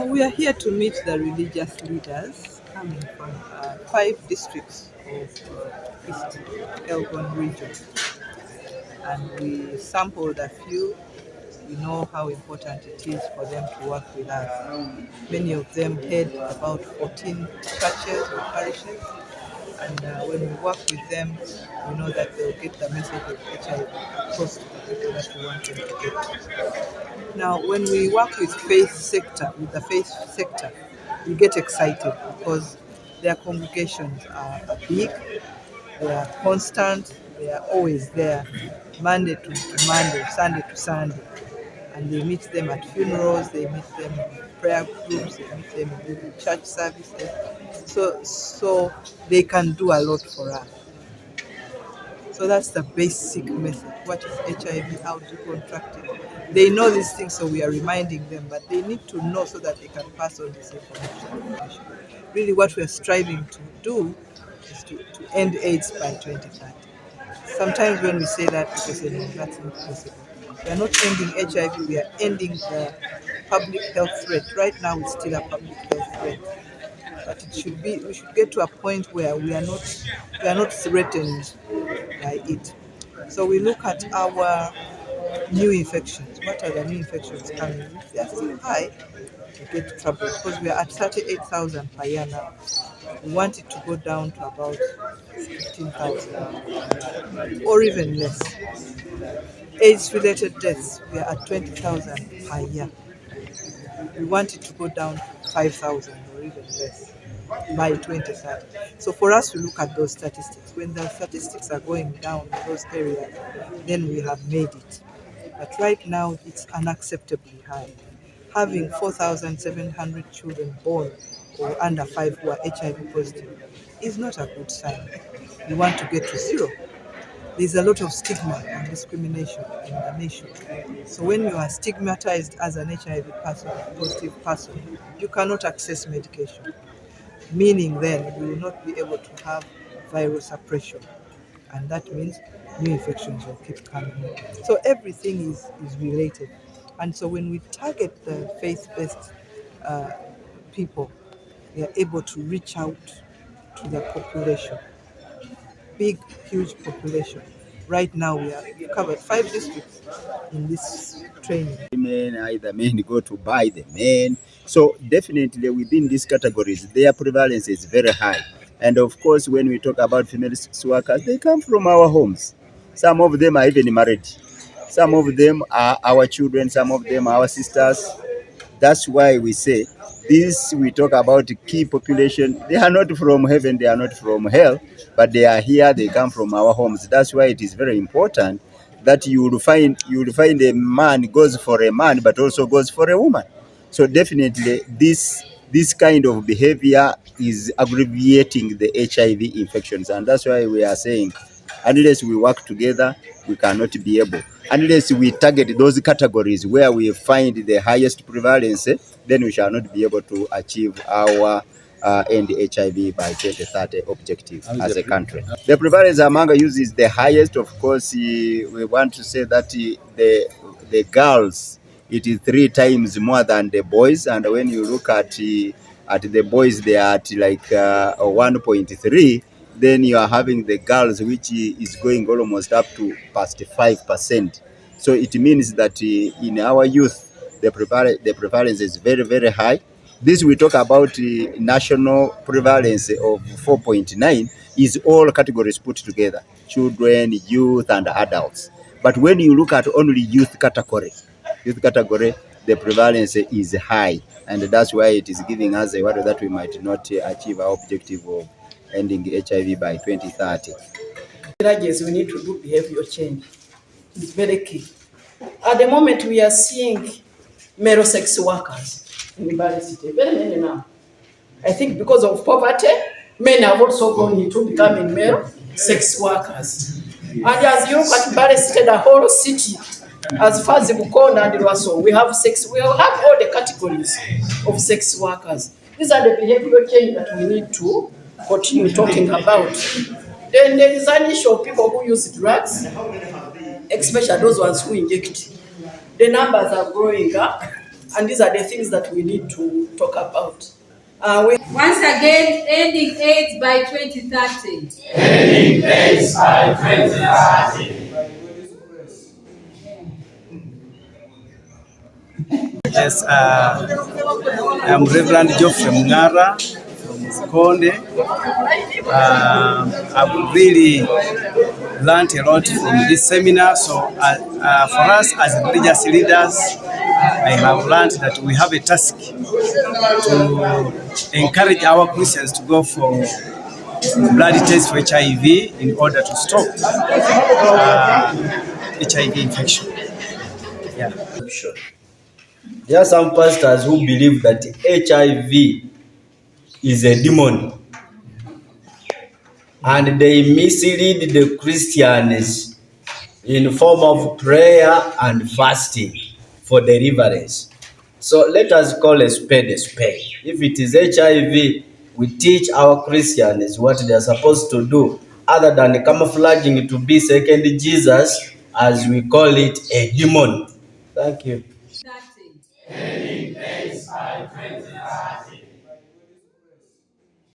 We are here to meet the religious leaders coming from 5 districts of East Elgon region, and we sampled a few. We know how important it is for them to work with us. Many of them head about 14 churches or parishes, and when we work with them, we know that they'll get the message of HIV across to the people that we want them to get. Now, when we work with the faith sector, we get excited because their congregations are big, they are constant, they are always there, Monday to Monday, Sunday to Sunday. And they meet them at funerals, they meet them in prayer groups, they meet them in church services. So they can do a lot for us. So that's the basic message. What is HIV? How to contract it? They know these things, so we are reminding them, but they need to know so that they can pass on this information. Really, what we are striving to do is to end AIDS by 2030. Sometimes when we say that, people say, no, that's not possible. We are not ending HIV, we are ending the public health threat. Right now, it's still a public health threat. But we should get to a point where we are not threatened by it. So we look at our new infections. What are the new infections coming? If they are still high, we get trouble because we are at 38,000 per year now. We want it to go down to about 15,000 or even less. AIDS-related deaths, we are at 20,000 per year. We want it to go down to 5,000 or even less by 2030. So for us to look at those statistics, when the statistics are going down in those areas, then we have made it. But right now, it's unacceptably high. Having 4,700 children born or under 5 who are HIV positive is not a good sign. We want to get to 0. There's a lot of stigma and discrimination in the nation. So when you are stigmatized as an HIV positive person, you cannot access medication. Meaning then you will not be able to have viral suppression. And that means new infections will keep coming in. So everything is related. And so when we target the faith-based people, we are able to reach out to the population. Big, huge population. Right now we've covered 5 districts in this training. Women, either men go to buy the men. So definitely within these categories, their prevalence is very high. And of course, when we talk about female workers, they come from our homes. Some of them are even married. Some of them are our children. Some of them are our sisters. That's why we say this, we talk about key population. They are not from heaven, they are not from hell, but they are here, they come from our homes. That's why it is very important that you will find a man goes for a man, but also goes for a woman. So definitely this kind of behavior is aggravating the HIV infections. And that's why we are saying, unless we work together, we cannot be able. Unless we target those categories where we find the highest prevalence, then we shall not be able to achieve our end HIV by 2030 objective as a country. The prevalence among youth is the highest. Of course, we want to say that the girls, it is 3 times more than the boys. And when you look at the boys, they are at like 1.3. Then you are having the girls, which is going almost up to past 5%. So it means that in our youth, the prevalence is very, very high. This we talk about national prevalence of 4.9 is all categories put together, children, youth, and adults. But when you look at only youth category, the prevalence is high. And that's why it is giving us a word that we might not achieve our objective of ending HIV by 2030. We need to do behavioral change. It's very key. At the moment, we are seeing male sex workers in Mbale City. Very many now. I think because of poverty, men have also gone into becoming male sex workers. And as you look at Mbale City, the whole city, as far as Bukonda and Rwaso, we have all the categories of sex workers. These are the behavioral change that we need to continue talking about. Then there is an issue of people who use drugs, especially those ones who inject. The numbers are growing up, And these are the things that we need to talk about. Once again, ending AIDS by 2030. Ending AIDS by 2030. Yes, I'm Reverend Geoffrey Mungara from Zikonde. I've really learned a lot from this seminar. So for us as religious leaders, I have learned that we have a task to encourage our Christians to go for blood tests for HIV in order to stop HIV infection. Yeah. There are some pastors who believe that HIV is a demon, and they mislead the Christians in form of prayer and fasting for deliverance. So let us call a spade a spade. If it is HIV, we teach our Christians what they are supposed to do, other than camouflaging to be second Jesus, as we call it, a demon. Thank you. Ending AIDS by 2030.